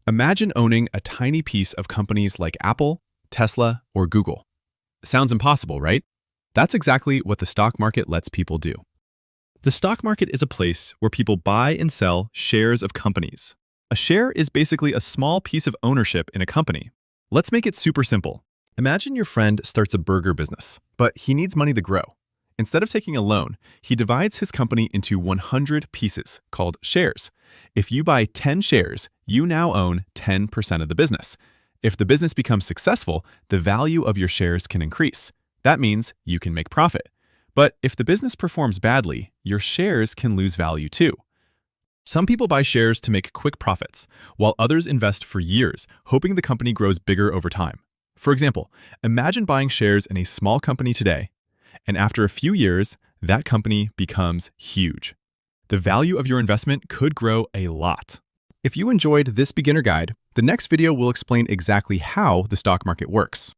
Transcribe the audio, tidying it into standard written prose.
Imagine owning a tiny piece of companies like Apple, Tesla, or Google. Sounds impossible, right? That's exactly what the stock market lets people do. The stock market is a place where people buy and sell shares of companies. A share is basically a small piece of ownership in a company. Let's make it super simple. Imagine your friend starts a burger business, but he needs money to grow. Instead of taking a loan, he divides his company into 100 pieces called shares. If you buy 10 shares, you now own 10% of the business. If the business becomes successful, the value of your shares can increase. That means you can make profit. But if the business performs badly, your shares can lose value too. Some people buy shares to make quick profits, while others invest for years, hoping the company grows bigger over time. For example, imagine buying shares in a small company today, and after a few years, that company becomes huge. The value of your investment could grow a lot. If you enjoyed this beginner guide, the next video will explain exactly how the stock market works.